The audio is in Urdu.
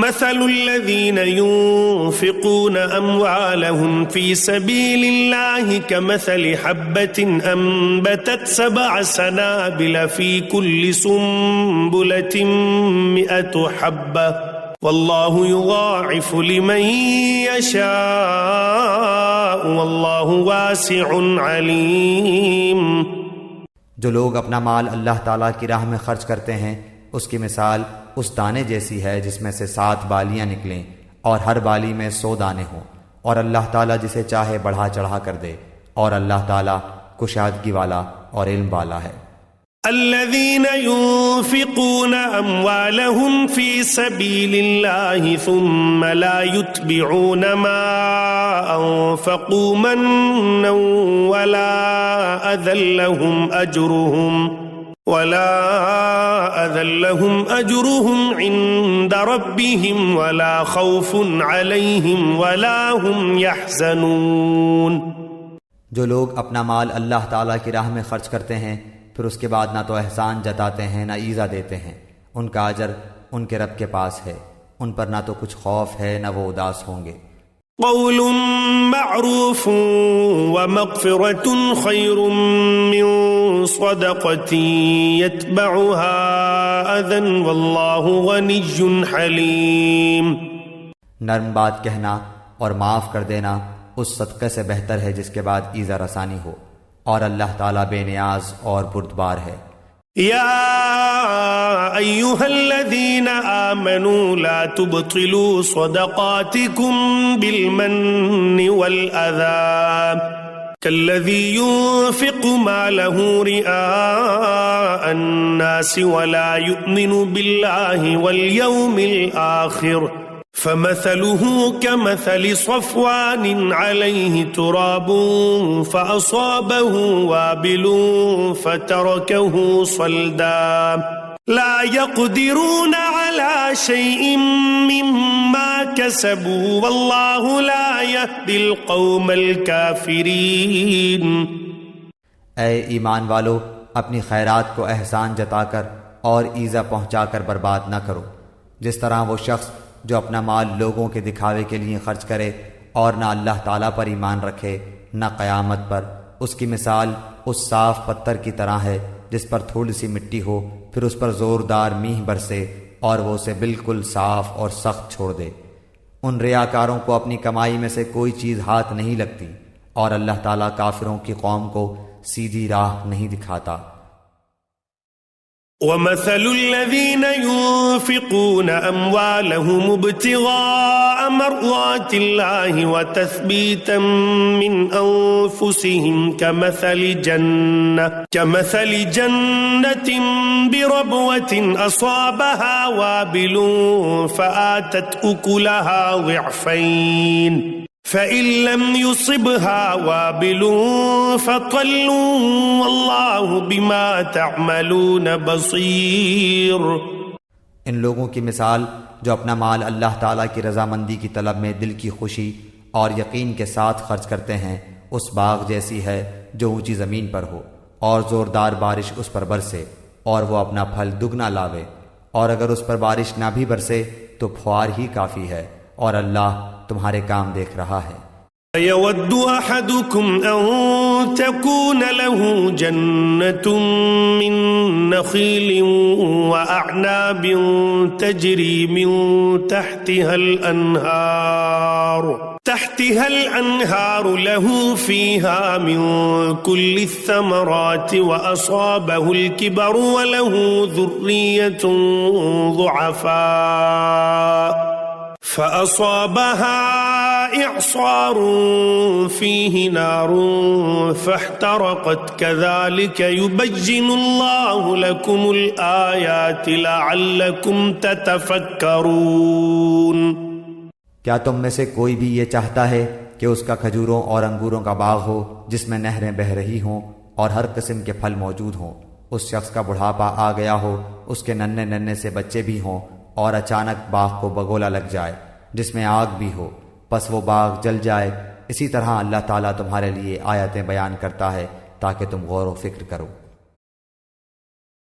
مثل الذين ينفقون أموالهم في سبيل الله كمثل حبة أنبتت 7 سنابل في كل سنبلة 100 حبة والله يضاعف لمن يشاء والله واسع عليم۔ جو لوگ اپنا مال اللہ تعالیٰ کی راہ میں خرچ کرتے ہیں اس کی مثال اس دانے جیسی ہے جس میں سے 7 بالیاں نکلیں اور ہر بالی میں 100 دانے ہوں، اور اللہ تعالیٰ جسے چاہے بڑھا چڑھا کر دے، اور اللہ تعالیٰ کشادگی والا اور علم والا ہے۔ الذين ينفقون أموالهم في سبيل الله ثم لا يتبعون ما أنفقوا منا ولا أذى لهم أجرهم عند ربهم ولا خوف عليهم ولا هم يحزنون۔ جو لوگ اپنا مال اللہ تعالیٰ کی راہ میں خرچ کرتے ہیں پھر اس کے بعد نہ تو احسان جتاتے ہیں نہ ایذا دیتے ہیں، ان کا اجر ان کے رب کے پاس ہے، ان پر نہ تو کچھ خوف ہے نہ وہ اداس ہوں گے۔ قول معروف ومغفرة خير من صدقة يتبعها أذى والله غني حليم۔ نرم بات کہنا اور معاف کر دینا اس صدقے سے بہتر ہے جس کے بعد ایذا رسانی ہو، اور اللہ تعالیٰ بے نیاز اور بردبار ہے۔ يا أيها الذين آمنوا لا تبطلوا صدقاتكم بالمن والأذى كالذي ينفق ماله رئاء الناس ولا يؤمن بالله واليوم الآخر فمثله كمثل صفوان عليه تراب فأصابه وابل فتركه صلدا لا يقدرون على شيء مما كسبوا والله لا يهدي القوم الكافرين۔ اے ایمان والو، اپنی خیرات کو احسان جتا کر اور ایذا پہنچا کر برباد نہ کرو، جس طرح وہ شخص جو اپنا مال لوگوں کے دکھاوے کے لیے خرچ کرے اور نہ اللہ تعالیٰ پر ایمان رکھے نہ قیامت پر، اس کی مثال اس صاف پتھر کی طرح ہے جس پر تھوڑی سی مٹی ہو، پھر اس پر زوردار میںہ برسے اور وہ اسے بالکل صاف اور سخت چھوڑ دے۔ ان ریاکاروں کو اپنی کمائی میں سے کوئی چیز ہاتھ نہیں لگتی، اور اللہ تعالیٰ کافروں کی قوم کو سیدھی راہ نہیں دکھاتا۔ ومثل الذين ينفقون أموالهم ابتغاء مرضات الله وتثبيتا من أنفسهم كمثل جنة بربوة أصابها وابل فآتت أكلها ضعفين فإن لم يصبها وابل فطل والله بما تعملون بصير۔ ان لوگوں کی مثال جو اپنا مال اللہ تعالیٰ کی رضامندی کی طلب میں دل کی خوشی اور یقین کے ساتھ خرچ کرتے ہیں اس باغ جیسی ہے جو اونچی زمین پر ہو اور زوردار بارش اس پر برسے اور وہ اپنا پھل دگنا لاوے، اور اگر اس پر بارش نہ بھی برسے تو پھوار ہی کافی ہے، اور اللہ تمہارے کام دیکھ رہا ہے۔ يود أحدكم أن تكون له جنة من نخيل وأعناب تجري من تحتها الأنهار له فيها من كل الثمرات وأصابه الكبر وله ذرية ضعفاء فأصابها إعصار فيه نار فاحترقت كذلك يبين الله لكم الآيات لعلكم تتفكرون۔ کیا تم میں سے کوئی بھی یہ چاہتا ہے کہ اس کا کھجوروں اور انگوروں کا باغ ہو جس میں نہریں بہہ رہی ہوں اور ہر قسم کے پھل موجود ہوں، اس شخص کا بڑھاپا آ گیا ہو، اس کے ننھے ننھے سے بچے بھی ہوں، اور اچانک باغ کو بگولا لگ جائے جس میں آگ بھی ہو، پس وہ باغ جل جائے؟ اسی طرح اللہ تعالیٰ تمہارے لیے آیتیں بیان کرتا ہے تاکہ تم غور و فکر کرو۔